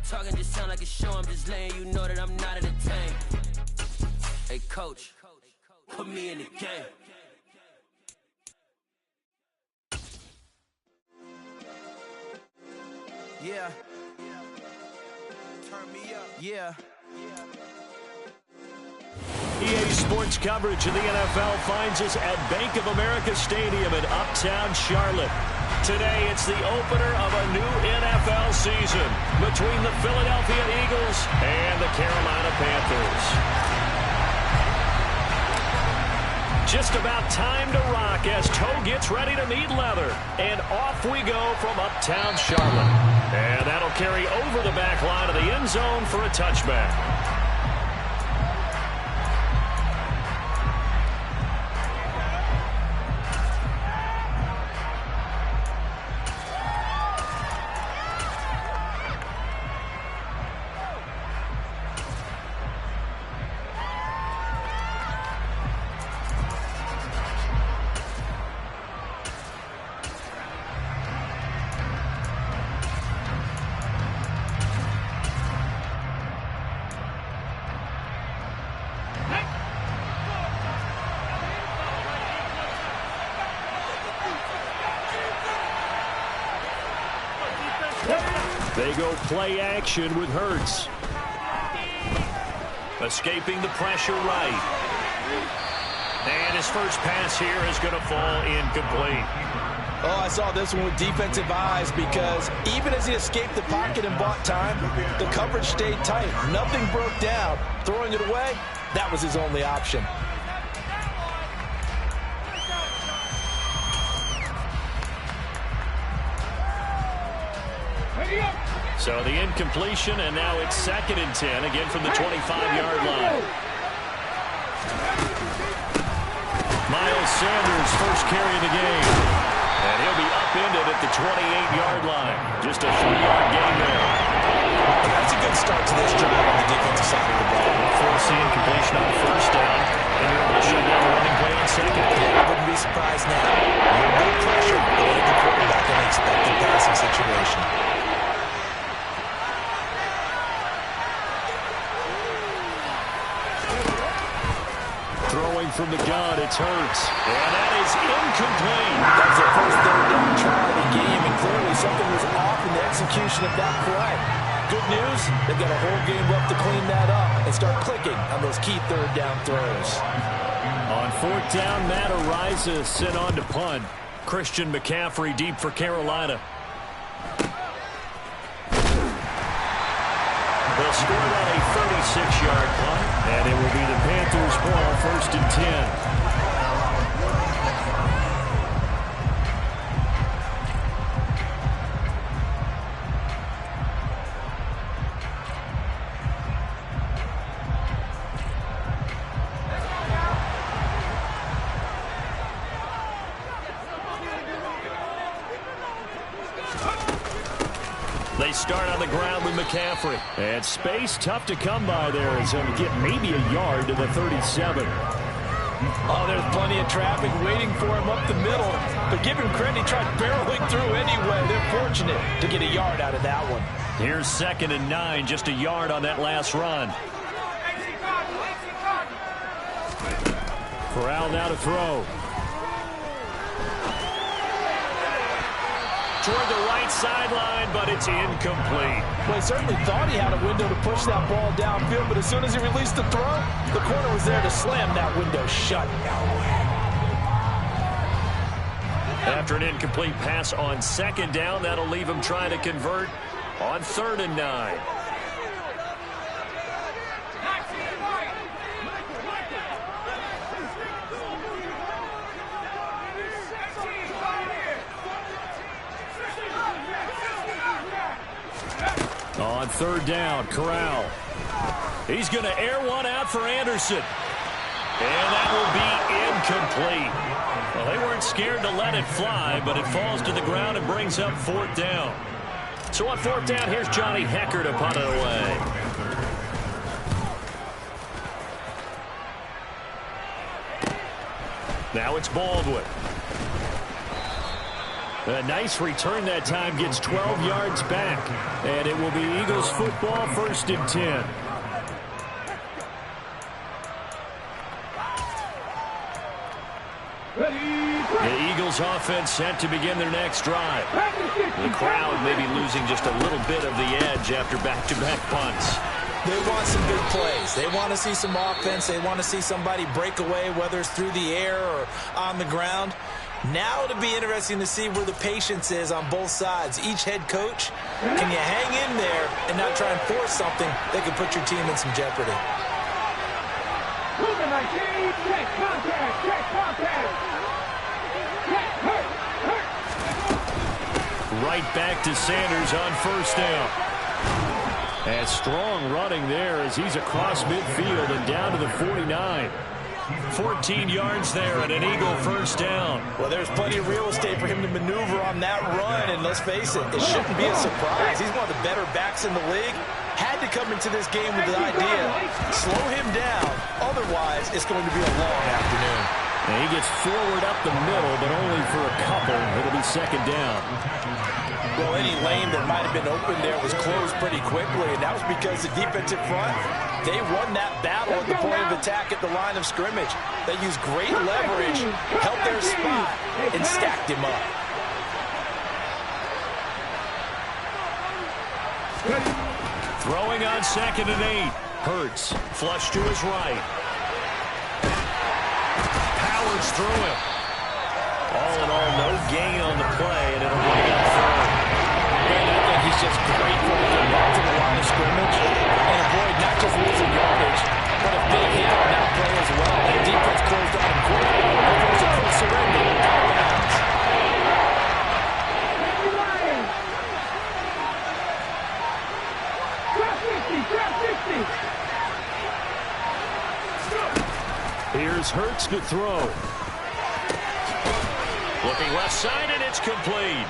Talking just sound like a show, I'm just letting you know that I'm not entertained. Hey, coach, put me in the game. Yeah. Turn me up. Yeah. EA Sports coverage of the NFL finds us at Bank of America Stadium in Uptown Charlotte. Today, it's the opener of a new NFL season between the Philadelphia Eagles and the Carolina Panthers. Just about time to rock as toe gets ready to meet leather. And off we go from Uptown Charlotte. And that'll carry over the back line of the end zone for a touchback. They go play action with Hurts. Escaping the pressure right. And his first pass here is going to fall incomplete. Oh, I saw this one with defensive eyes because even as he escaped the pocket and bought time, the coverage stayed tight. Nothing broke down. Throwing it away, that was his only option. So the incompletion, and now it's 2nd and 10, again from the 25-yard line. Miles Sanders, first carry of the game. And he'll be upended at the 28-yard line. Just a 3-yard gain there. That's a good start to this drive on the defensive side of the ball. Forcing completion on first down. And you're able to shut down the running play on second. I wouldn't be surprised now. No pressure going at the quarterback in an expected passing situation. Throwing from the gun, it's Hurts. And that is incomplete. That's their first third down try of the game, and clearly something was off in the execution of that play. Good news, they've got a whole game left to clean that up and start clicking on those key third down throws. On 4th down, Matt Ariza sent on to punt. Christian McCaffrey deep for Carolina. They'll score on a 36-yard punt, and it will be the Panthers' ball, 1st and 10. They start on the ground with McCaffrey. And space tough to come by there as he'll get maybe a yard to the 37. Oh, there's plenty of traffic waiting for him up the middle. But give him credit, he tried barreling through anyway. They're fortunate to get a yard out of that one. Here's 2nd and 9, just a yard on that last run. Corral now to throw. Toward the right sideline, but it's incomplete. Well, he certainly thought he had a window to push that ball downfield, but as soon as he released the throw, the corner was there to slam that window shut. After an incomplete pass on 2nd down, that'll leave him trying to convert on 3rd and 9. On 3rd down, Corral. He's going to air one out for Anderson. And that will be incomplete. Well, they weren't scared to let it fly, but it falls to the ground and brings up 4th down. So on 4th down, here's Johnny Hecker to punt it away. Now it's Baldwin. A nice return that time, gets 12 yards back. And it will be Eagles football, 1st and 10. The Eagles offense set to begin their next drive. The crowd may be losing just a little bit of the edge after back-to-back punts. They want some big plays. They want to see some offense. They want to see somebody break away, whether it's through the air or on the ground. Now it'll be interesting to see where the patience is on both sides. Each head coach, can you hang in there and not try and force something that could put your team in some jeopardy? Check contact, check contact. Right back to Sanders on 1st down. And strong running there as he's across midfield and down to the 49. 14 yards there and an Eagle 1st down. Well, there's plenty of real estate for him to maneuver on that run, and let's face it, it shouldn't be a surprise. He's one of the better backs in the league. Had to come into this game with the idea, slow him down, otherwise it's going to be a long afternoon. And he gets forward up the middle, but only for a couple. It'll be 2nd down. Well, any lane that might have been open there was closed pretty quickly, and that was because the defensive front, they won that battle at the point of attack at the line of scrimmage. They used great leverage, held their spot, and stacked him up. Throwing on 2nd and 8. Hurts, flush to his right. Powers through him. All in all, no gain on the play, and it'll bring up 3rd. And I think he's just grateful to get back to the line of scrimmage and avoid not just losing yardage, but a big hit on that play as well. The defense closed on him quick. That was a full surrender. Out of bounds. Here's Hurts to throw. Looking left side, and it's complete.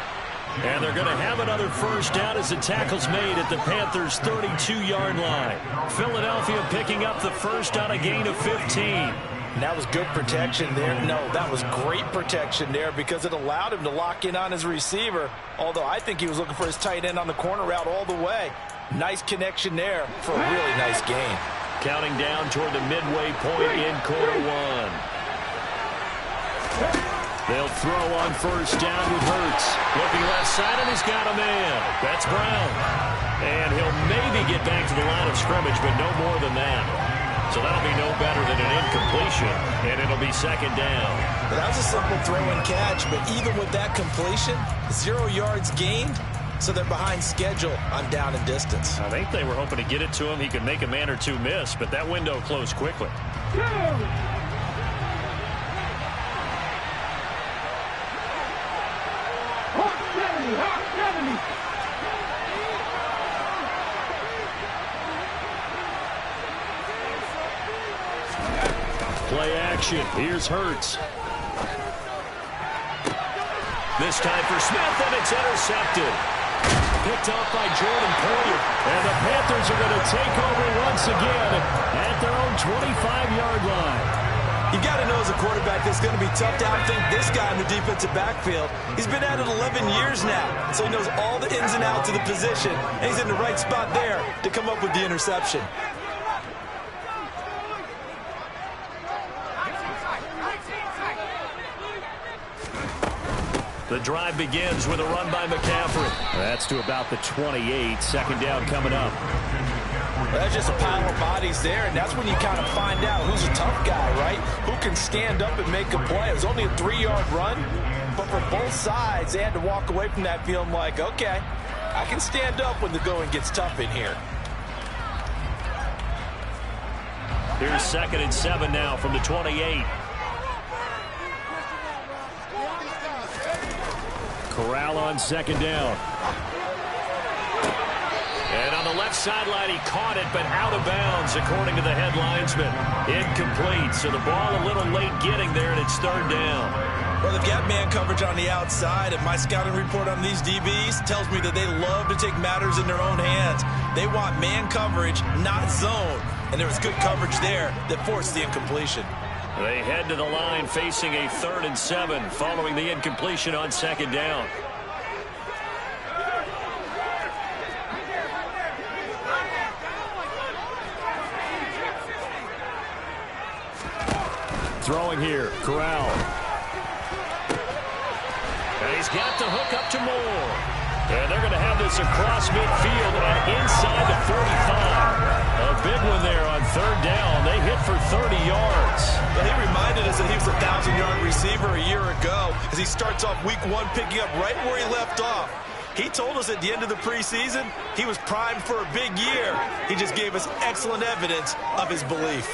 And they're going to have another 1st down as the tackle's made at the Panthers' 32-yard line. Philadelphia picking up the 1st on a gain of 15. And that was good protection there. No, that was great protection there because it allowed him to lock in on his receiver, although I think he was looking for his tight end on the corner route all the way. Nice connection there for a really nice gain. Counting down toward the midway point in quarter 1. They'll throw on 1st down with Hurts. Looking left side, and he's got a man. That's Brown. And he'll maybe get back to the line of scrimmage, but no more than that. So that'll be no better than an incompletion, and it'll be 2nd down. Well, that was a simple throw and catch, but even with that completion, 0 yards gained, so they're behind schedule on down and distance. I think they were hoping to get it to him. He could make a man or two miss, but that window closed quickly. Play action. Here's Hurts. This time for Smith, and it's intercepted. Picked off by Jordan Poyer. And the Panthers are going to take over once again at their own 25-yard line. You got to know as a quarterback it's going to be tough to outthink this guy in the defensive backfield. He's been at it 11 years now, so he knows all the ins and outs of the position, and he's in the right spot there to come up with the interception. The drive begins with a run by McCaffrey. That's to about the 28. 2nd down coming up. Well, that's just a pile of bodies there, and that's when you kind of find out who's a tough guy, right? Who can stand up and make a play. It was only a 3-yard run, but for both sides, they had to walk away from that feeling like, okay, I can stand up when the going gets tough in here. Here's 2nd and 7 now from the 28. Corral on 2nd down. And on the left sideline, he caught it, but out of bounds, according to the head linesman. Incomplete, so the ball a little late getting there, and it's 3rd down. Well, they've got man coverage on the outside, and my scouting report on these DBs tells me that they love to take matters in their own hands. They want man coverage, not zone, and there was good coverage there that forced the incompletion. They head to the line facing a 3rd and 7 following the incompletion on 2nd down. Throwing here, Corral. And he's got the hook up to Moore. And they're going to have this across midfield and inside the 45. A big one there on 3rd down. They hit for 30 yards. Well, he reminded us that he was a 1,000-yard receiver a year ago as he starts off week 1 picking up right where he left off. He told us at the end of the preseason he was primed for a big year. He just gave us excellent evidence of his belief.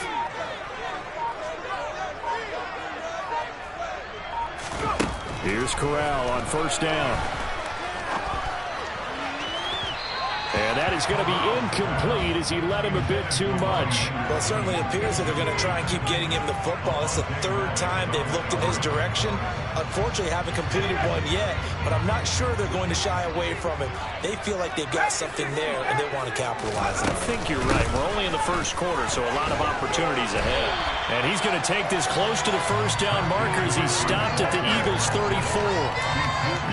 Here's Corral on 1st down. And that is going to be incomplete as he led him a bit too much. Well, it certainly appears that they're going to try and keep getting him the football. It's the 3rd time they've looked in his direction. Unfortunately, haven't completed one yet, but I'm not sure they're going to shy away from it. They feel like they've got something there, and they want to capitalize on it. I think you're right. We're only in the 1st quarter, so a lot of opportunities ahead. And he's going to take this close to the 1st down marker as he stopped at the Eagles' 34.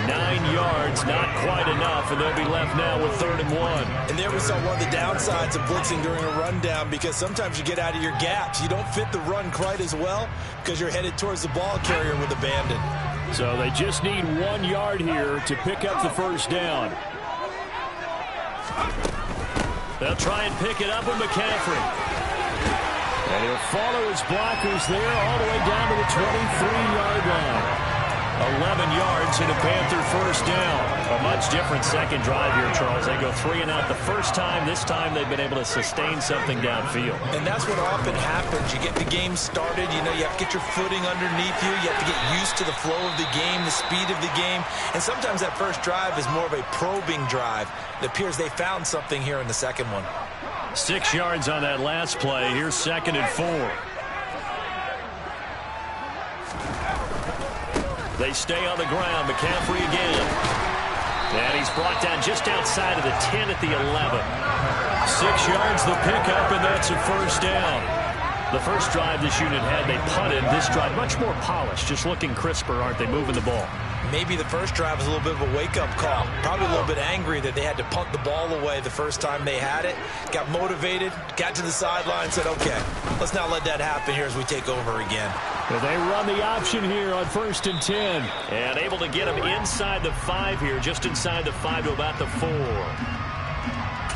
9 yards, not quite enough, and they'll be left now with 3rd and 1. And there we saw one of the downsides of blitzing during a rundown, because sometimes you get out of your gaps. You don't fit the run quite as well because you're headed towards the ball carrier with abandon. So they just need 1 yard here to pick up the 1st down. They'll try and pick it up with McCaffrey. And he'll follow his blockers there all the way down to the 23-yard line. 11 yards and a Panther 1st down. A much different second drive here, Charles. They go 3 and out the first time. This time they've been able to sustain something downfield. And that's what often happens. You get the game started. You know, you have to get your footing underneath you. You have to get used to the flow of the game, the speed of the game. And sometimes that first drive is more of a probing drive. It appears they found something here in the second one. 6 yards on that last play. Here's 2nd and 4. They stay on the ground. McCaffrey again. And he's brought down just outside of the 10 at the 11. 6 yards the pickup, and that's a 1st down. The first drive this unit had, they punted. This drive, much more polished, just looking crisper, aren't they, moving the ball? Maybe the first drive was a little bit of a wake-up call. Probably a little bit angry that they had to punt the ball away the first time they had it. Got motivated, got to the sideline, said, okay, let's not let that happen here as we take over again. Well, they run the option here on 1st and 10. And able to get him inside the 5 here, just inside the 5 to about the 4.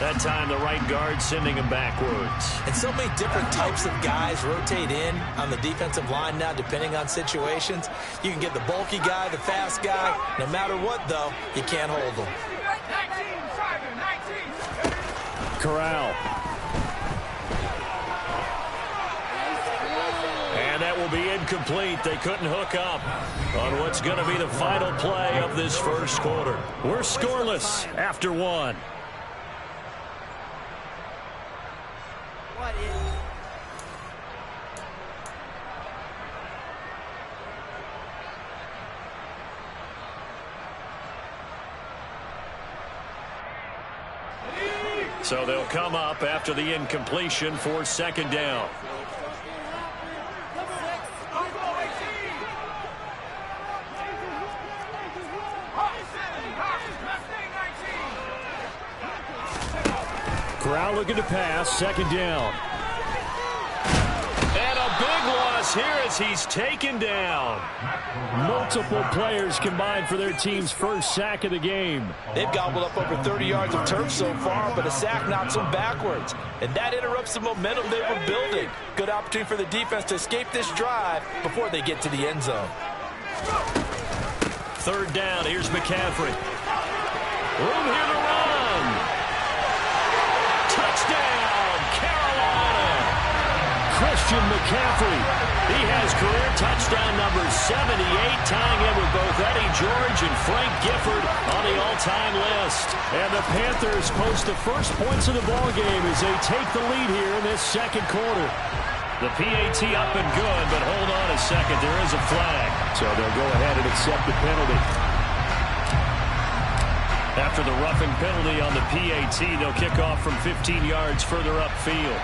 That time the right guard sending him backwards. And so many different types of guys rotate in on the defensive line now, depending on situations. You can get the bulky guy, the fast guy. No matter what, though, you can't hold them. Corral. And that will be incomplete. They couldn't hook up on what's going to be the final play of this first quarter. We're scoreless after 1. So they'll come up after the incompletion for 2nd down. Corral looking to pass, 2nd down. And a big loss here as he's taken down. Multiple players combined for their team's first sack of the game. They've gobbled up over 30 yards of turf so far, but a sack knocks them backwards. And that interrupts the momentum they were building. Good opportunity for the defense to escape this drive before they get to the end zone. 3rd down, here's McCaffrey. Room here to run. Touchdown, Carolina. Christian McCaffrey. He has career touchdown number 78, tying in with both Eddie George and Frank Gifford on the all-time list. And the Panthers post the first points of the ballgame as they take the lead here in this 2nd quarter. The PAT up and good, but hold on a second. There is a flag. So they'll go ahead and accept the penalty. After the roughing penalty on the PAT, they'll kick off from 15 yards further upfield.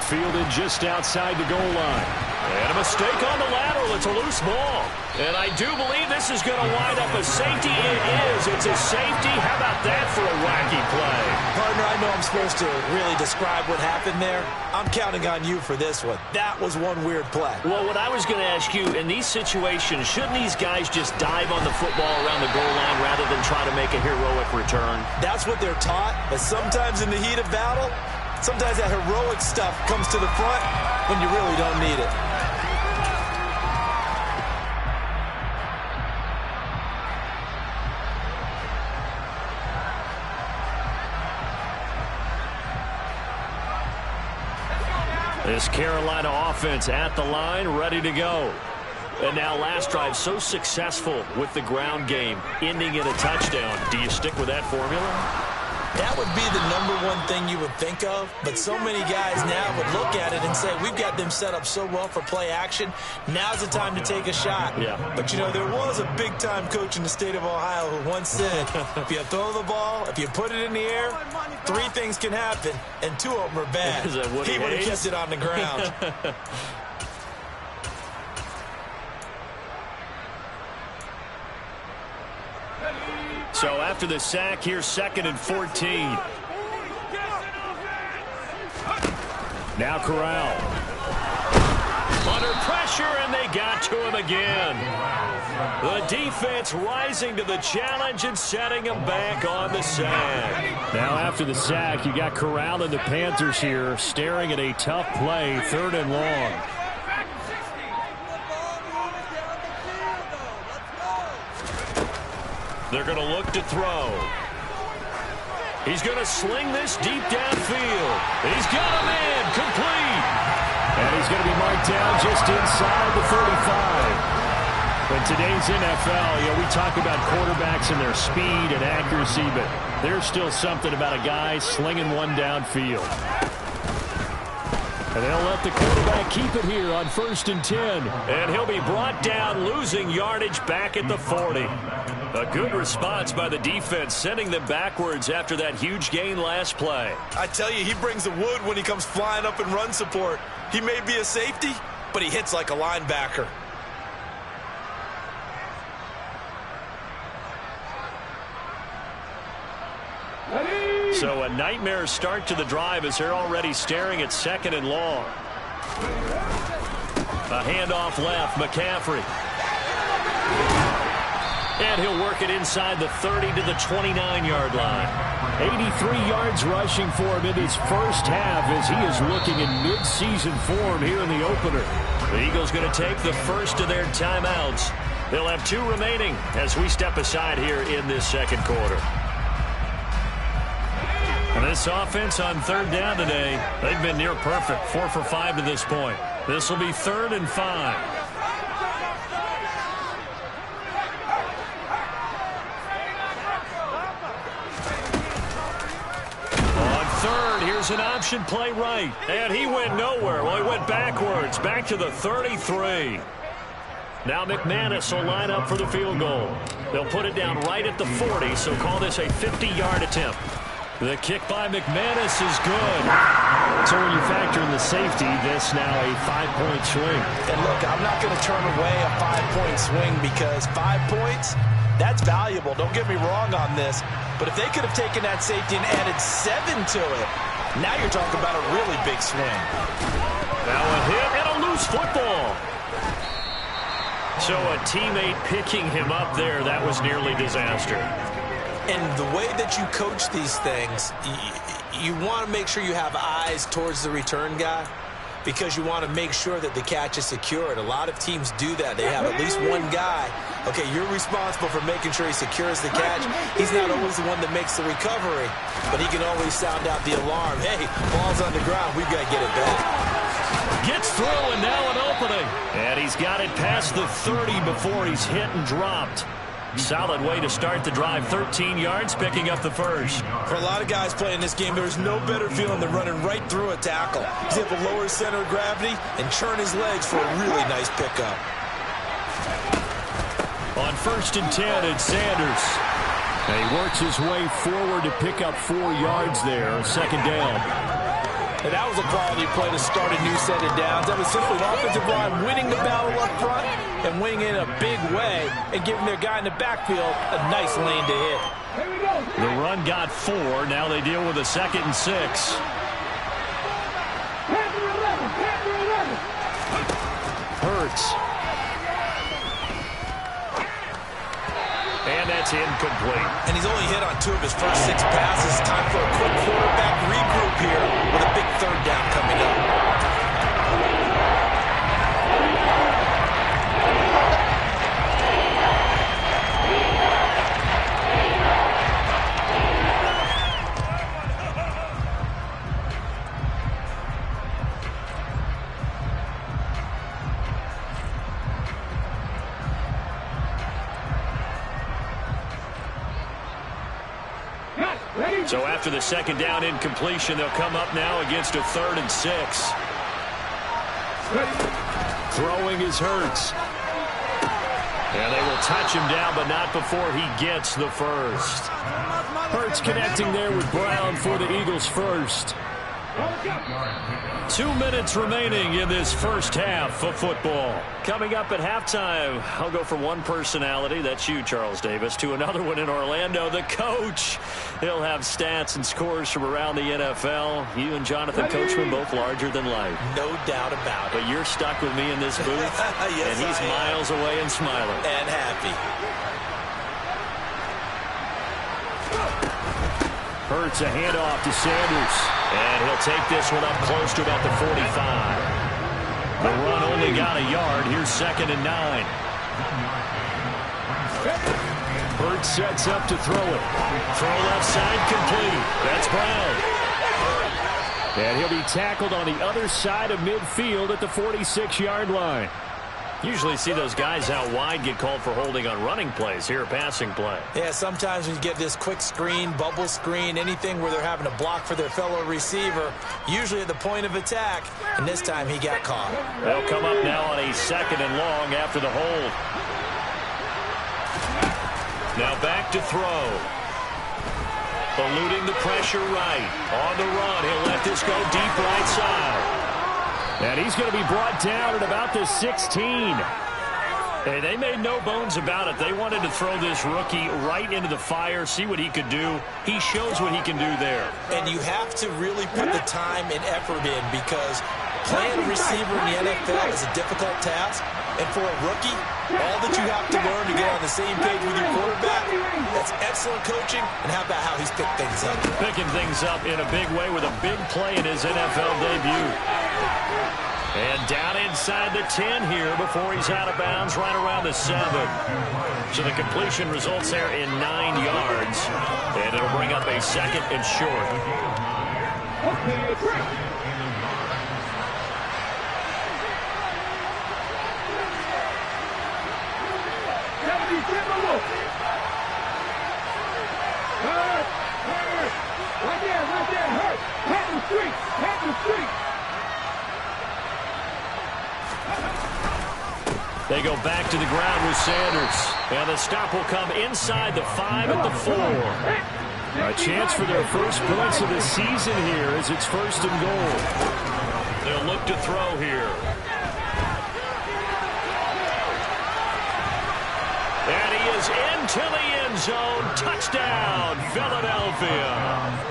fielded just outside the goal line. And a mistake on the lateral. It's a loose ball. And I do believe this is going to wind up a safety. It is. It's a safety. How about that for a wacky play? Partner, I know I'm supposed to really describe what happened there. I'm counting on you for this one. That was one weird play. Well, what I was going to ask you, in these situations, shouldn't these guys just dive on the football around the goal line rather than try to make a heroic return? That's what they're taught, but sometimes in the heat of battle, sometimes that heroic stuff comes to the front when you really don't need it. This Carolina offense at the line, ready to go. And now last drive so successful with the ground game, ending in a touchdown. Do you stick with that formula? That would be the #1 thing you would think of, but so many guys now would look at it and say, we've got them set up so well for play action, now's the time to take a shot. Yeah. But, you know, there was a big-time coach in the state of Ohio who once said, if you throw the ball, if you put it in the air, 3 things can happen, and 2 of them are bad. Is that what he would have kept it on the ground. So after the sack, here's 2nd and 14. Now Corral. Under pressure, and they got to him again. The defense rising to the challenge and setting him back on the sack. Now after the sack, you got Corral and the Panthers here staring at a tough play, 3rd and long. They're going to look to throw. He's going to sling this deep downfield. He's got him in, complete. And he's going to be marked down just inside the 35. In today's NFL, you know, we talk about quarterbacks and their speed and accuracy, but there's still something about a guy slinging one downfield. And they'll let the quarterback keep it here on 1st and 10. And he'll be brought down, losing yardage back at the 40. A good response by the defense, sending them backwards after that huge gain last play. I tell you, he brings the wood when he comes flying up in run support. He may be a safety, but he hits like a linebacker. So a nightmare start to the drive as they're already staring at 2nd and long. A handoff left, McCaffrey. And he'll work it inside the 30 to the 29-yard line. 83 yards rushing for him in his first half as he is looking in mid-season form here in the opener. The Eagles going to take the first of their timeouts. They'll have 2 remaining as we step aside here in this 2nd quarter. And this offense on 3rd down today, they've been near perfect, 4 for 5 to this point. This will be 3rd and 5. Here's an option play right. And he went nowhere. Well, he went backwards. Back to the 33. Now McManus will line up for the field goal. They'll put it down right at the 40, so call this a 50-yard attempt. The kick by McManus is good. So when you factor in the safety, this now a 5-point swing. And look, I'm not going to turn away a 5-point swing because 5 points, that's valuable. Don't get me wrong on this. But if they could have taken that safety and added 7 to it, now you're talking about a really big swing. Now a hit and a loose football. So a teammate picking him up there, that was nearly disaster. And the way that you coach these things, you want to make sure you have eyes towards the return guy because you want to make sure that the catch is secured. A lot of teams do that. They have at least one guy. Okay, you're responsible for making sure he secures the catch. He's not always the one that makes the recovery, but he can always sound out the alarm. Hey, ball's on the ground. We've got to get it back. Gets through and now an opening. And he's got it past the 30 before he's hit and dropped. Solid way to start the drive. 13 yards, picking up the first. For a lot of guys playing this game, there's no better feeling than running right through a tackle. He's able to lower his center of gravity and churn his legs for a really nice pickup. On 1st and 10, it's Sanders. And he works his way forward to pick up 4 yards there. 2nd down. And that was a quality play to start a new set of downs. That was simply an offensive line winning the battle up front and winning in a big way and giving their guy in the backfield a nice lane to hit. The run got 4. Now they deal with a 2nd and 6. Hurts. And that's incomplete. And he's only hit on 2 of his first 6 passes. Time for a quick quarterback regroup here with a big 3rd down coming up. So after the 2nd down incompletion, they'll come up now against a 3rd and 6. Throwing is Hurts. And they will touch him down, but not before he gets the first. Hurts connecting there with Brown for the Eagles first. 2 minutes remaining in this first half of football. Coming up at halftime, I'll go from one personality, that's you, Charles Davis, to another one in Orlando, the coach. He'll have stats and scores from around the NFL. You and Jonathan Coachman both larger than life. No doubt about it. But you're stuck with me in this booth, yes, and he's miles away and smiling. And happy. Hurts a handoff to Sanders. And he'll take this one up close to about the 45. The run only got a yard. Here's 2nd and 9. Hurts sets up to throw it. Throw left side complete. That's Brown. And he'll be tackled on the other side of midfield at the 46-yard line. Usually see those guys out wide get called for holding on running plays. Here, a passing play. Yeah, sometimes when you get this quick screen, bubble screen, anything where they're having to block for their fellow receiver, usually at the point of attack, and this time he got caught. They'll come up now on a 2nd and long after the hold. Now back to throw. Eluding the pressure right. On the run, he'll let this go deep right side. And he's going to be brought down at about the 16. Hey, they made no bones about it. They wanted to throw this rookie right into the fire, see what he could do. He shows what he can do there. And you have to really put the time and effort in because playing receiver in the NFL is a difficult task. And for a rookie, all that you have to learn to get on the same page with your quarterback, that's excellent coaching. And how about how he's picked things up? Picking things up in a big way with a big play in his NFL debut. And down inside the 10 here before he's out of bounds right around the 7. So the completion results there in 9 yards. And it'll bring up a 2nd and short. They go back to the ground with Sanders. And the stop will come inside the 5 at the 4. A chance for their first points of the season here as it's 1st and goal. They'll look to throw here. And he is into the end zone. Touchdown, Philadelphia.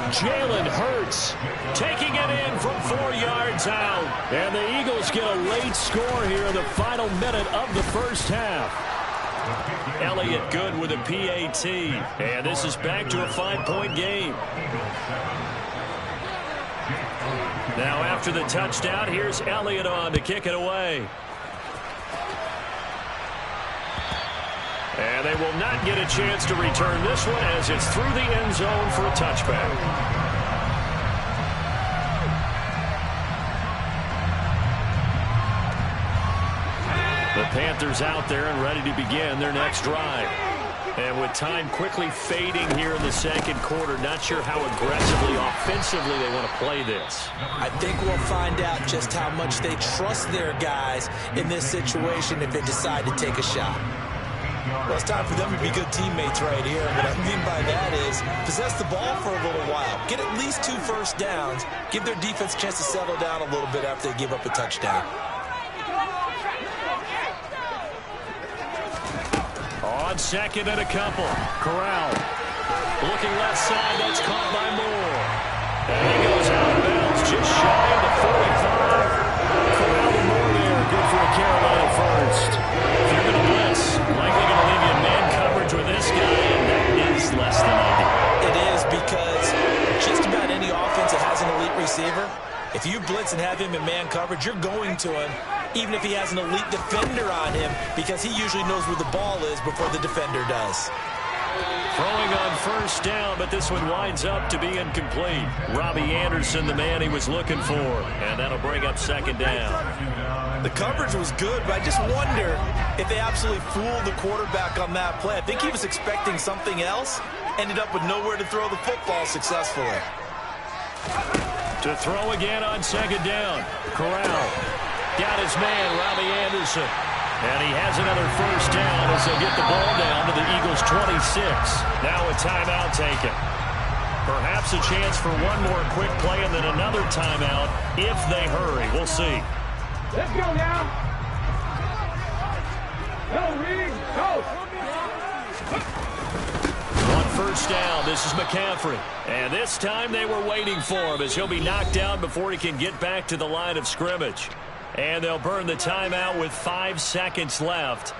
Jalen Hurts taking it in from 4 yards out. And the Eagles get a late score here in the final minute of the first half. Elliott good with a PAT. And this is back to a 5-point game. Now after the touchdown, here's Elliott on to kick it away. And they will not get a chance to return this one as it's through the end zone for a touchback. The Panthers out there and ready to begin their next drive. And with time quickly fading here in the 2nd quarter, not sure how aggressively, offensively they want to play this. I think we'll find out just how much they trust their guys in this situation if they decide to take a shot. Well, it's time for them to be good teammates right here. What I mean by that is possess the ball for a little while. Get at least 2 first downs. Give their defense a chance to settle down a little bit after they give up a touchdown. On second and a couple. Corral. Looking left side. That's caught by Moore. And he goes out of bounds just shy of the 45. Corral and Moore there. Good for a Carolina first. If you're going to blitz, likely going to leave you in man coverage with this guy, and that is less than ideal. It is, because just about any offense that has an elite receiver, if you blitz and have him in man coverage, you're going to him, even if he has an elite defender on him, because he usually knows where the ball is before the defender does. Throwing on first down, but this one winds up to be incomplete. Robbie Anderson, the man he was looking for, and that'll bring up second down. The coverage was good, but I just wonder if they absolutely fooled the quarterback on that play. I think he was expecting something else, ended up with nowhere to throw the football successfully. To throw again on second down. Corral got his man, Robbie Anderson. And he has another first down as they get the ball down to the Eagles' 26. Now a timeout taken. Perhaps a chance for one more quick play and then another timeout if they hurry. We'll see. Let's go now. Go, Reed. Go. One first down. This is McCaffrey. And this time they were waiting for him as he'll be knocked down before he can get back to the line of scrimmage. And they'll burn the timeout with 5 seconds left.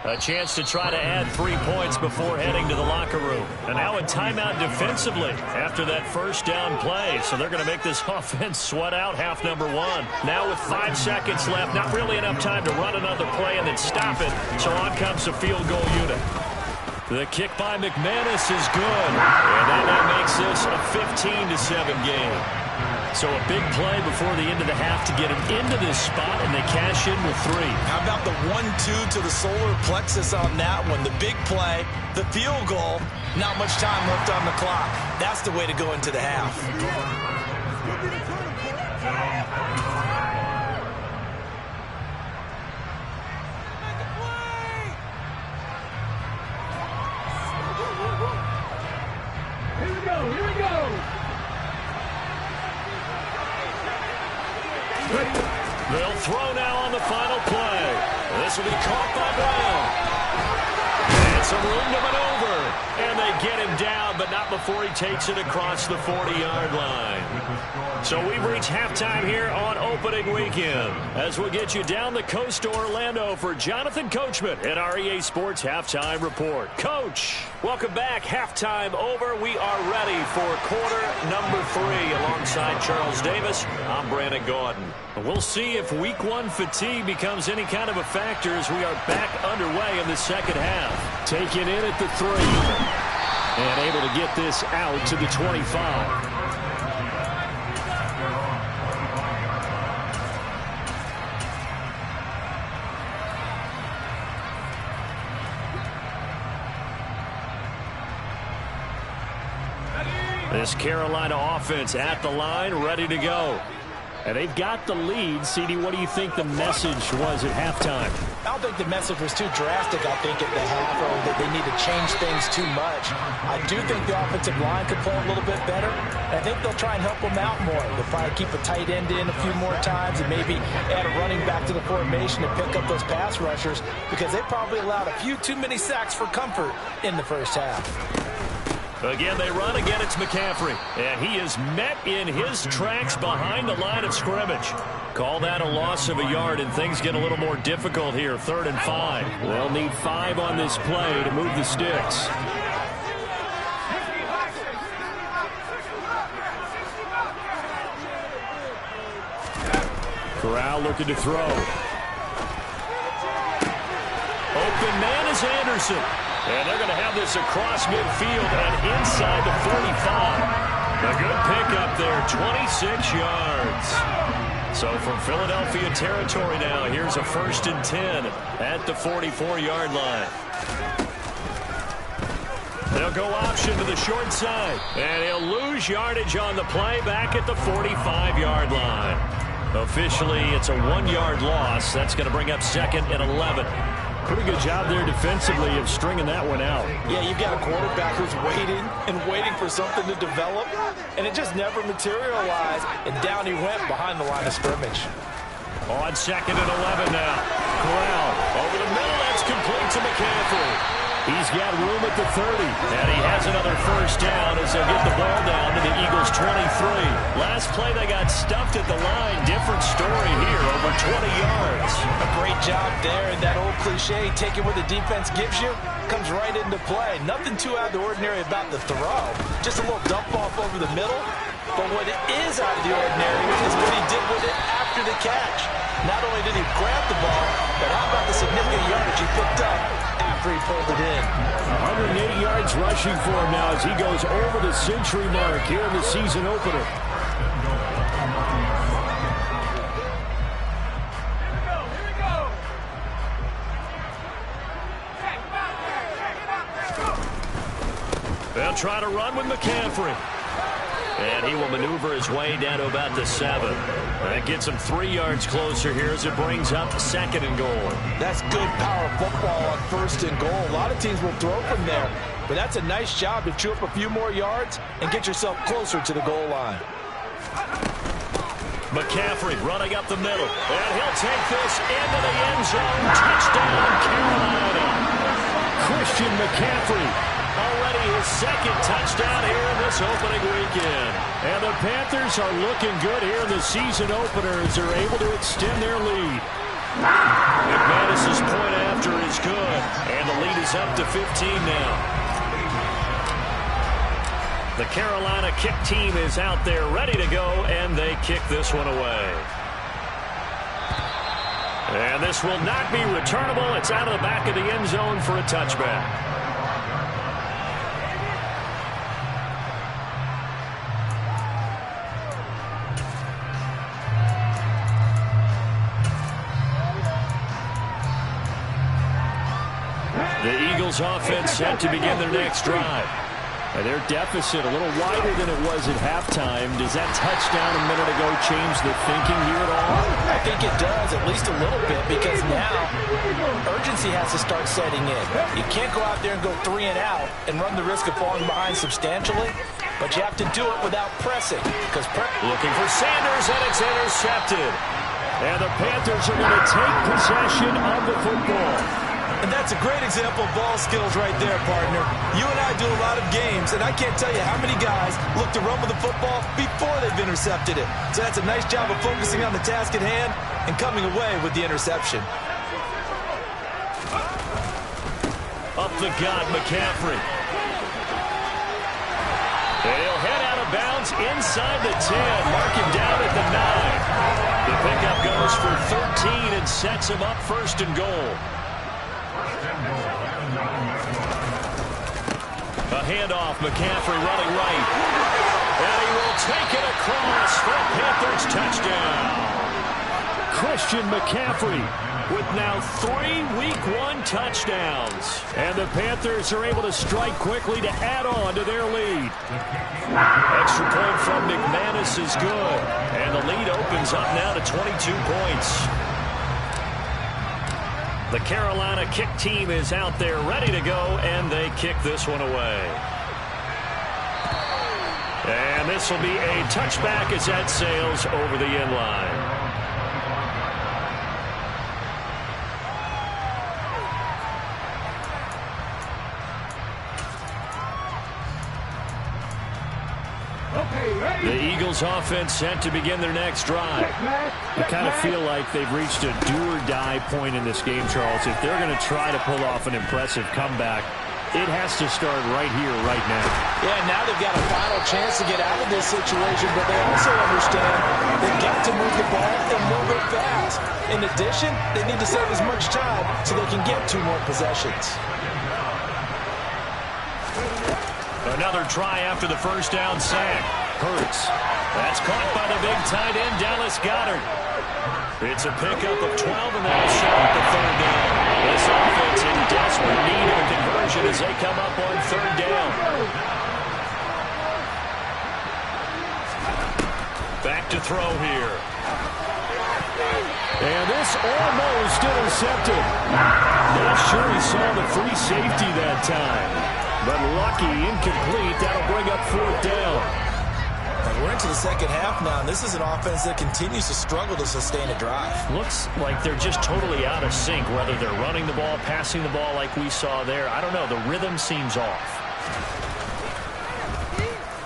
A chance to try to add 3 points before heading to the locker room. And now a timeout defensively after that first down play. So they're going to make this offense sweat out half number 1. Now with 5 seconds left, not really enough time to run another play and then stop it. So on comes the field goal unit. The kick by McManus is good. And that makes this a 15-7 game. So a big play before the end of the half to get him into this spot, and they cash in with 3. How about the 1-2 to the solar plexus on that one? The big play, the field goal, not much time left on the clock. That's the way to go into the half. Here we go. Here we go. They'll throw now on the final play. This will be caught by Brown. And some room to maneuver. And they get him down, but not before he takes it across the 40-yard line. So we've reached halftime here on opening weekend. As we'll get you down the coast to Orlando for Jonathan Coachman at our EA Sports Halftime Report. Coach, welcome back. Halftime over. We are ready for quarter number 3 alongside Charles Davis. I'm Brandon Gaudin. We'll see if week 1 fatigue becomes any kind of a factor as we are back underway in the second half. Taken in at the 3 and able to get this out to the 25. This Carolina offense at the line, ready to go. And they've got the lead. CD, what do you think the message was at halftime? I don't think the message was too drastic, I think, at the half, or that they need to change things too much. I do think the offensive line could play a little bit better. And I think they'll try and help them out more. They'll probably keep a tight end in a few more times and maybe add a running back to the formation to pick up those pass rushers, because they probably allowed a few too many sacks for comfort in the first half. Again, they run. Again, it's McCaffrey. And he is met in his tracks behind the line of scrimmage. Call that a loss of a yard, and things get a little more difficult here. 3rd and 5. They'll need 5 on this play to move the sticks. Corral looking to throw. Open man is Anderson. And they're going to have this across midfield and inside the 45. A good pickup there, 26 yards. So from Philadelphia territory now, here's a 1st and 10 at the 44-yard line. They'll go option to the short side. And he'll lose yardage on the play back at the 45-yard line. Officially, it's a 1-yard loss. That's going to bring up 2nd and 11. Pretty good job there defensively of stringing that one out. Yeah, you've got a quarterback who's waiting and waiting for something to develop, and it just never materialized, and down he went behind the line of scrimmage. On 2nd and 11 now. Corral over the middle. That's complete to McCaffrey. He's got room at the 30. And he has another first down as they'll get the ball down to the Eagles' 23. Last play they got stuffed at the line. Different story here, over 20 yards. A great job there, and that old cliche, taking what the defense gives you, comes right into play. Nothing too out of the ordinary about the throw. Just a little dump off over the middle. But what is out of the ordinary is what he did with it after the catch. Not only did he grab the ball, but how about the significant yardage he picked up after he pulled it in. 180 yards rushing for him now as he goes over the century mark here in the season opener. They'll try to run with McCaffrey. And he will maneuver his way down to about the 7. That gets him 3 yards closer here as it brings up 2nd and goal. That's good power football on 1st and goal. A lot of teams will throw from there, but that's a nice job to chew up a few more yards and get yourself closer to the goal line. McCaffrey running up the middle, and he'll take this into the end zone. Touchdown, Carolina. Christian McCaffrey. Already his 2nd touchdown here in this opening weekend. And the Panthers are looking good here in the season opener as they're able to extend their lead. McManus's point after is good. And the lead is up to 15 now. The Carolina kick team is out there ready to go, and they kick this one away. And this will not be returnable. It's out of the back of the end zone for a touchback. The Eagles offense set to begin their next drive. And their deficit a little wider than it was at halftime. Does that touchdown a minute ago change the thinking here at all? I think it does, at least a little bit, because now urgency has to start setting in. You can't go out there and go 3 and out and run the risk of falling behind substantially, but you have to do it without pressing. Looking for Sanders, and it's intercepted. And the Panthers are going to take possession of the football. And that's a great example of ball skills right there, partner. You and I do a lot of games, and I can't tell you how many guys look to run with the football before they've intercepted it. So that's a nice job of focusing on the task at hand and coming away with the interception. Up the gut, McCaffrey. And he'll head out of bounds inside the 10. Mark him down at the 9. The pickup goes for 13 and sets him up 1st and goal. A handoff, McCaffrey running right. And he will take it across for a Panthers touchdown. Christian McCaffrey with now 3 Week 1 touchdowns. And the Panthers are able to strike quickly to add on to their lead. Extra point from McManus is good. And the lead opens up now to 22 points. The Carolina kick team is out there ready to go, and they kick this one away. And this will be a touchback as that sails over the end line. The Eagles offense set to begin their next drive. I kind of feel like they've reached a do-or-die point in this game, Charles. If they're going to try to pull off an impressive comeback, it has to start right here, right now. Yeah, now they've got a final chance to get out of this situation, but they also understand they've got to move the ball and move it fast. In addition, they need to save as much time so they can get 2 more possessions. Another try after the first down sack. Hurts. That's caught by the big tight end, Dallas Goedert. It's a pickup of 12, and that'll set up the 3rd down. This offense in desperate need of a conversion as they come up on 3rd down. Back to throw here. And this almost intercepted. Not sure he saw the free safety that time. But lucky, incomplete. That'll bring up 4th down. We're into the second half now, and this is an offense that continues to struggle to sustain a drive. Looks like they're just totally out of sync, whether they're running the ball, passing the ball like we saw there. I don't know. The rhythm seems off.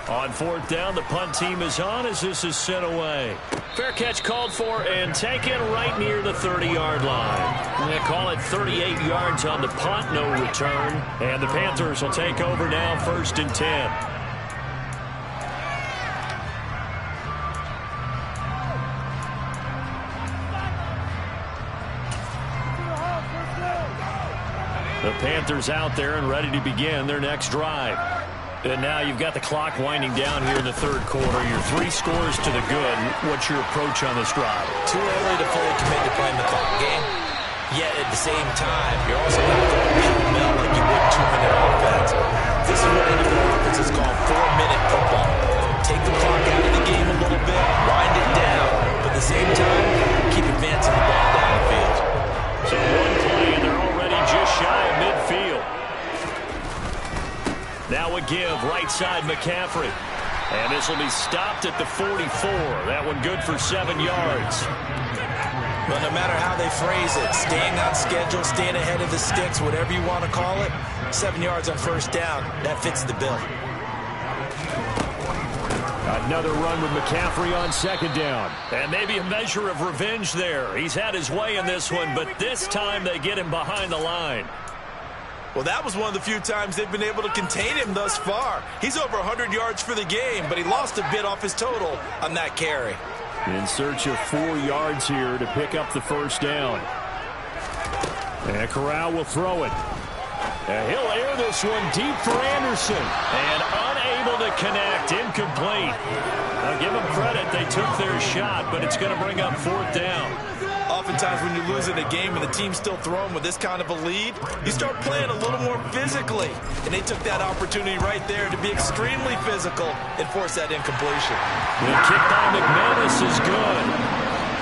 On 4th down, the punt team is on as this is sent away. Fair catch called for and taken right near the 30-yard line. They call it 38 yards on the punt, no return. And the Panthers will take over now, 1st and 10. The Panthers out there and ready to begin their next drive. And now you've got the clock winding down here in the 3rd quarter. Your 3 scores to the good. What's your approach on this drive? Too early to fully commit to playing the clock game. Yet at the same time, you're also not going pell-mell like you would 2-minute offense. This is what NFL offenses call 4-minute football. Take the clock out of the game a little bit, wind it down, but at the same time, keep advancing the ball down the field. So one play, and they're already just shy of midfield. Now a give, right side McCaffrey. And this will be stopped at the 44. That one good for 7 yards. Well, no matter how they phrase it, staying on schedule, staying ahead of the sticks, whatever you want to call it, 7 yards on 1st down, that fits the bill. Another run with McCaffrey on 2nd down. And maybe a measure of revenge there. He's had his way in this one, but this time they get him behind the line. Well, that was one of the few times they've been able to contain him thus far. He's over 100 yards for the game, but he lost a bit off his total on that carry. In search of 4 yards here to pick up the 1st down. And Corral will throw it. And he'll air this one deep for Anderson. And unable to connect, incomplete. Now give them credit, they took their shot, but it's going to bring up 4th down. Oftentimes when you lose in a game and the team's still throwing with this kind of a lead, you start playing a little more physically. And they took that opportunity right there to be extremely physical and force that incompletion. The kick by McManus is good.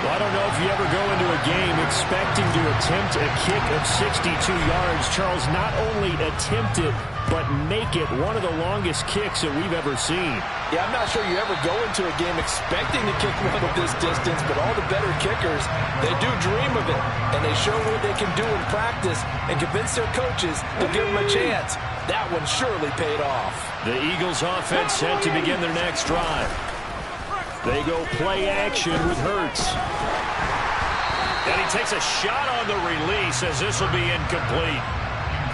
Well, I don't know if you ever go into a game expecting to attempt a kick of 62 yards. Charles, not only attempt it, but make it one of the longest kicks that we've ever seen. Yeah, I'm not sure you ever go into a game expecting to kick one of this distance, but all the better kickers, they do dream of it, and they show what they can do in practice and convince their coaches to give them a chance. That one surely paid off. The Eagles offense set to begin their next drive. They go play action with Hurts. And he takes a shot on the release as this will be incomplete.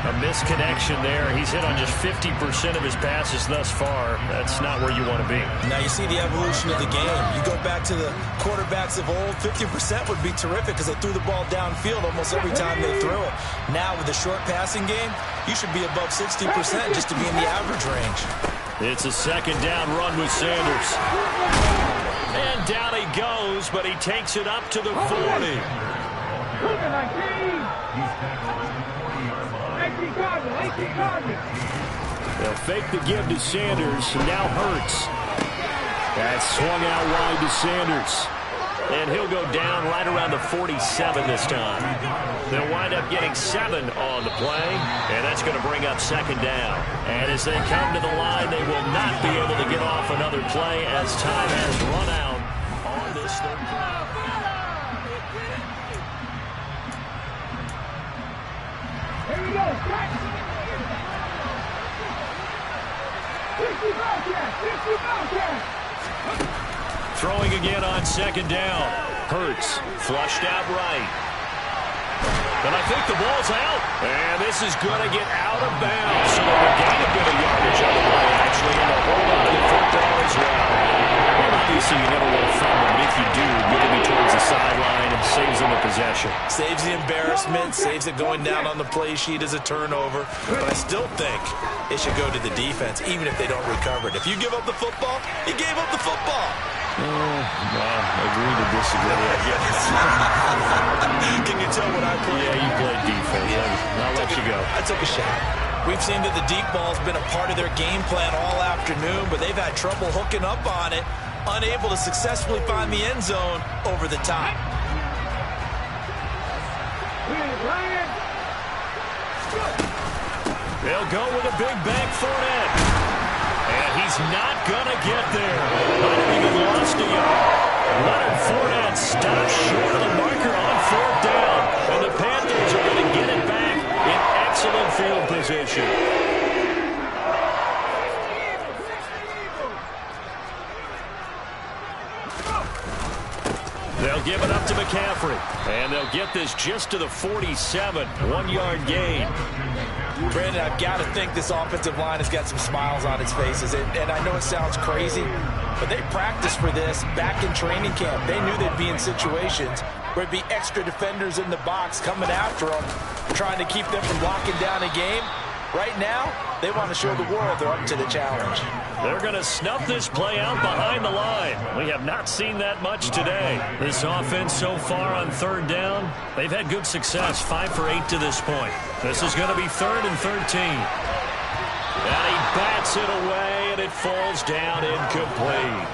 A misconnection there. He's hit on just 50% of his passes thus far. That's not where you want to be. Now you see the evolution of the game. You go back to the quarterbacks of old, 50% would be terrific because they threw the ball downfield almost every time they threw it. Now with the short passing game, you should be above 60% just to be in the average range. It's a 2nd down run with Sanders. And down he goes, but he takes it up to the 40. They'll fake the give to Sanders, and now Hurts. That's swung out wide to Sanders. And he'll go down right around the 47 this time. They'll wind up getting 7 on the play, and that's going to bring up 2nd down. And as they come to the line, they will not be able to get off another play as time has run out on this 3rd play. Here we go, strike! 50 Bobcats! 50 Bobcats! Throwing again on 2nd down. Hurts flushed out right. But I think the ball's out. And this is going to get out of bounds. So they'll gain a bit of yardage on the play, actually, and they'll hold on to the football as well. Well, obviously, you never want to fumble, but if you do, get it towards the sideline and saves them the possession. Saves the embarrassment, saves it going down on the play sheet as a turnover. But I still think it should go to the defense, even if they don't recover it. If you give up the football, you gave up the football. Well, agree to disagree, I guess. Can you tell what I played? Yeah, you played defense. I'll let you go. I took a shot. We've seen that the deep ball's been a part of their game plan all afternoon, but they've had trouble hooking up on it, unable to successfully find the end zone over the top. They'll go with a big bank Fournette. And he's not going to get there. Might have even lost a yard. Leonard Fournette stops short of the marker on 4th down. And the Panthers are going to get it back in excellent field position. They'll give it up to McCaffrey. And they'll get this just to the 47. 1-yard gain. Brandon, I've got to think this offensive line has got some smiles on its faces. And I know it sounds crazy, but they practiced for this back in training camp. They knew they'd be in situations where there'd be extra defenders in the box coming after them, trying to keep them from locking down a game. Right now, they want to show the world they're up to the challenge. They're going to snuff this play out behind the line. We have not seen that much today. This offense so far on 3rd down, they've had good success, 5 for 8 to this point. This is going to be 3rd and 13. And he bats it away, and it falls down incomplete.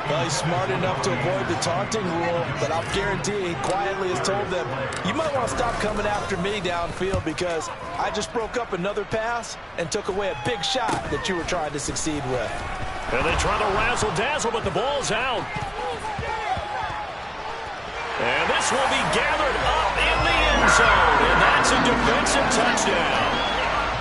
Well, he's smart enough to avoid the taunting rule, but I'll guarantee he quietly has told them, you might want to stop coming after me downfield because I just broke up another pass and took away a big shot that you were trying to succeed with. And they try to razzle-dazzle, but the ball's out. And this will be gathered up in the end zone, and that's a defensive touchdown.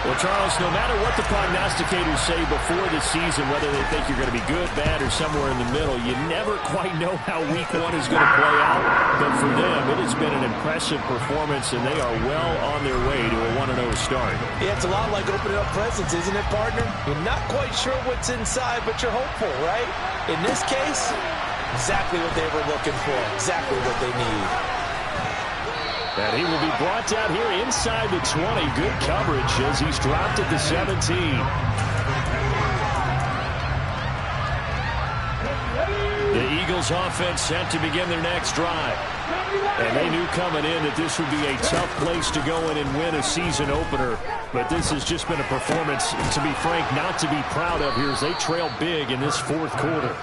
Well, Charles, no matter what the prognosticators say before the season, whether they think you're going to be good, bad, or somewhere in the middle, you never quite know how week 1 is going to play out. But for them, it has been an impressive performance, and they are well on their way to a 1-0 start. Yeah, it's a lot like opening up presents, isn't it, partner? You're not quite sure what's inside, but you're hopeful, right? In this case, exactly what they were looking for, exactly what they need. And he will be brought down here inside the 20. Good coverage as he's dropped at the 17. The Eagles offense set to begin their next drive. And they knew coming in that this would be a tough place to go in and win a season opener. But this has just been a performance, to be frank, not to be proud of here as they trail big in this 4th quarter.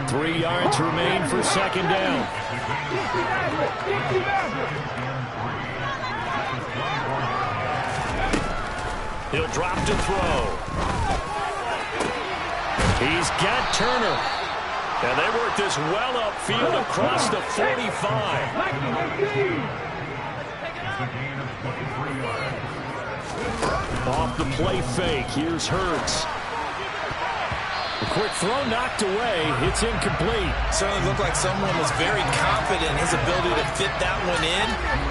3 yards remain for 2nd down. He'll drop to throw. He's got Turner. And they work this well upfield across the 45. Off the play fake. Here's Hurts. The quick throw knocked away. It's incomplete. Certainly looked like someone was very confident in his ability to fit that one in.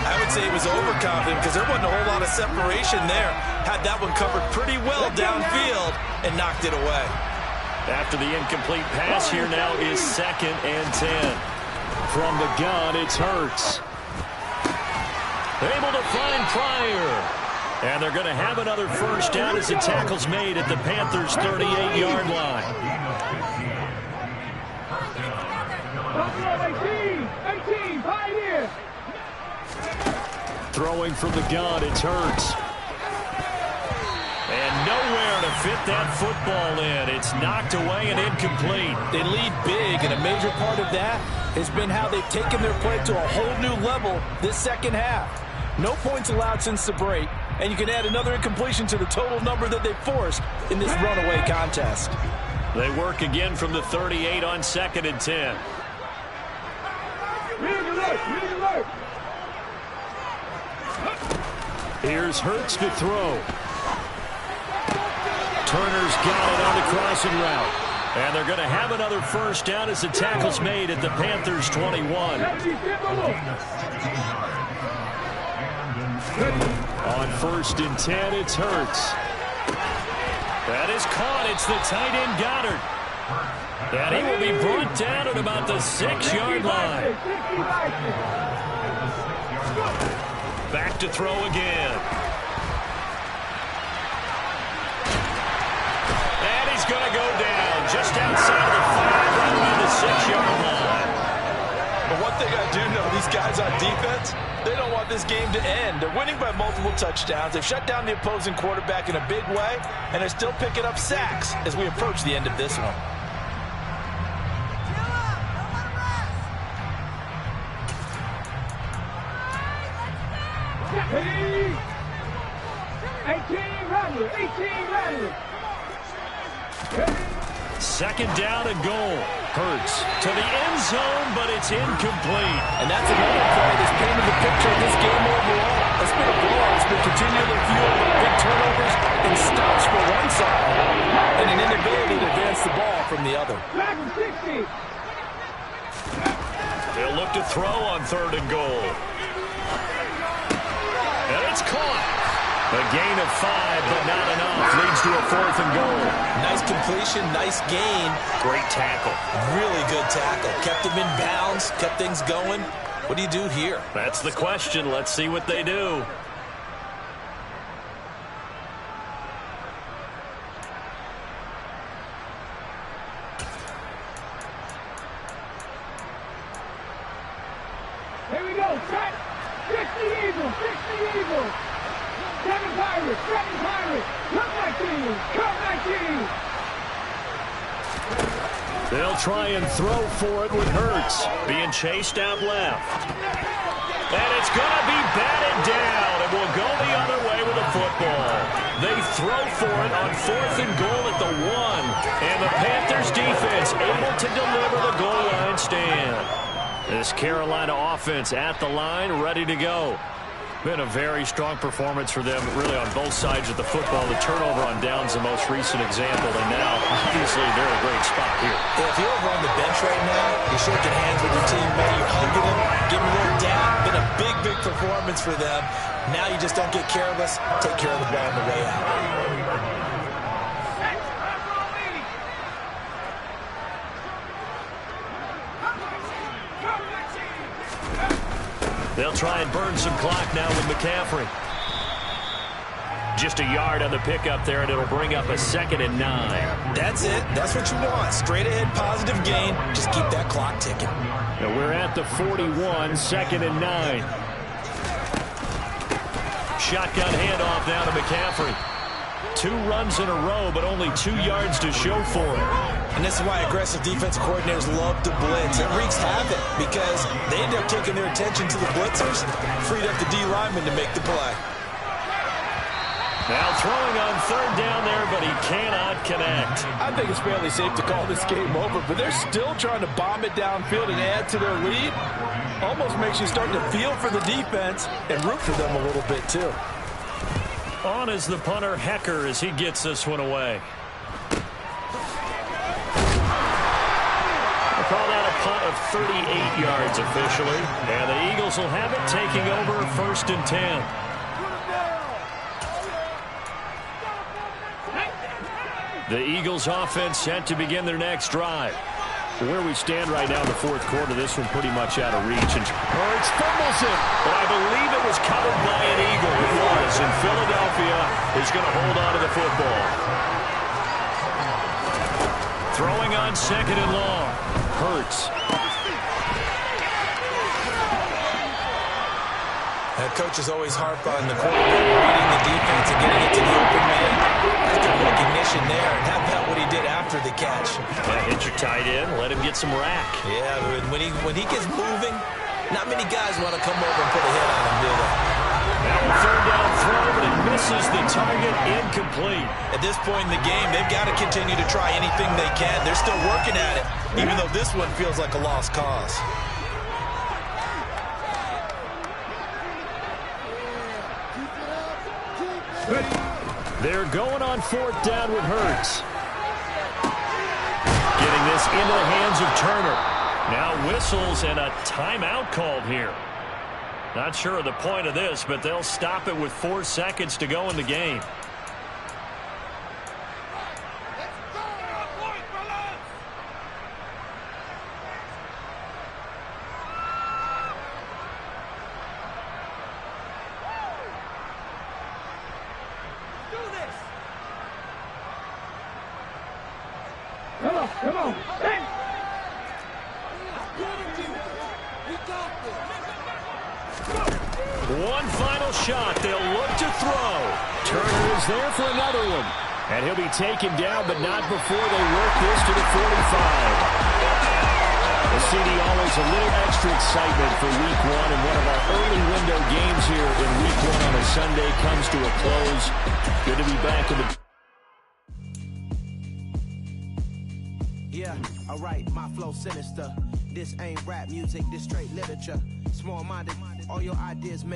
I would say he was overconfident because there wasn't a whole lot of separation there. Had that one covered pretty well downfield and knocked it away. After the incomplete pass, here now is 2nd and 10. From the gun, it's Hurts. Able to find Pryor. And they're going to have another 1st down as the tackle's made at the Panthers' 38-yard line. 18, Pioneer. Throwing from the gun, it's Hurts. And nowhere to fit that football in. It's knocked away and incomplete. They lead big, and a major part of that has been how they've taken their play to a whole new level this 2nd half. No points allowed since the break, and you can add another incompletion to the total number that they forced in this runaway contest. They work again from the 38 on 2nd and 10. Here's Hurts to throw. Turner's got it on the crossing route. And they're going to have another 1st down as the tackle's made at the Panthers' 21. On 1st and 10, it's Hurts. That is caught. It's the tight end Goddard. And he will be brought down at about the 6-yard line. Back to throw again. And he's going to go down just outside of the 5, right around the 6-yard line. But one thing I do know, these guys on defense, they don't want this game to end. They're winning by multiple touchdowns. They've shut down the opposing quarterback in a big way, and they're still picking up sacks as we approach the end of this one. Ready? 18 Rattler. 18 Rattler. Second down and goal. Hurts to the end zone, but it's incomplete. And that's another play that's painted the picture of this game overall. It's been a blowout. It's been continually fueled by big turnovers and stops for one side and an inability to advance the ball from the other. Back to 60. They'll look to throw on third and goal. And it's caught. A gain of 5, but not enough. Leads to a 4th and goal. Nice completion, nice gain. Great tackle. Really good tackle. Kept him in bounds, kept things going. What do you do here? That's the question. Let's see what they do. Here we go. Track. 60 Eagles. 60 Eagles. 7 Pirates. 7 Pirates. Come 19. Come 19. They'll try and throw for it with Hurts. Being chased out left. And it's going to be batted down. And will go the other way with the football. They throw for it on 4th and goal at the 1. And the Panthers defense able to deliver the goal line stand. This Carolina offense at the line, ready to go. Been a very strong performance for them, really on both sides of the football. The turnover on downs, the most recent example, and now, obviously, they're in a great spot here. Yeah, if you're over on the bench right now, you're shaking hands with your teammate, you're hugging them, giving a little dap. Been a big, big performance for them. Now you just don't get careless. Take care of the ball on the way out. They'll try and burn some clock now with McCaffrey. Just a yard on the pickup there, and it'll bring up a 2nd and 9. That's it. That's what you want. Straight ahead, positive gain. Just keep that clock ticking. Now we're at the 41, 2nd and 9. Shotgun handoff now to McCaffrey. 2 runs in a row, but only 2 yards to show for it. And this is why aggressive defensive coordinators love to blitz. It wreaks havoc because they end up taking their attention to the blitzers, freed up the D lineman to make the play. Now throwing on 3rd down there, but he cannot connect. I think it's fairly safe to call this game over, but they're still trying to bomb it downfield and add to their lead. Almost makes you start to feel for the defense and root for them a little bit, too. On is the punter, Hecker, as he gets this one away. They call that a punt of 38 yards officially. And the Eagles will have it, taking over 1st and 10. The Eagles offense set to begin their next drive. Where we stand right now in the 4th quarter, this one pretty much out of reach. And Hurts fumbles it. But I believe it was covered by an Eagle. It was. And Philadelphia is going to hold on to the football. Throwing on 2nd and long. Hurts. Coaches always harp on the quarterback reading the defense and getting it to the open man. That's the recognition there. And how about what he did after the catch? Yeah, hit your tight end, let him get some rack. Yeah, when he gets moving, not many guys want to come over and put a hit on him, do they? Now a 3rd down throw, but it misses the target, incomplete. At this point in the game, they've got to continue to try anything they can. They're still working at it, even though this one feels like a lost cause. They're going on 4th down with Hurts. Getting this into the hands of Turner. Now whistles and a timeout called here. Not sure of the point of this, but they'll stop it with 4 seconds to go in the game. Come on. Hey. One final shot. They'll look to throw. Turner is there for another one. And he'll be taken down, but not before they work this to the 45. Well, CD, always a little extra excitement for Week 1, and one of our early window games here in Week 1 on a Sunday comes to a close. Good to be back in the... Yeah, alright, my flow sinister. This ain't rap music, this straight literature. Small-minded, all your ideas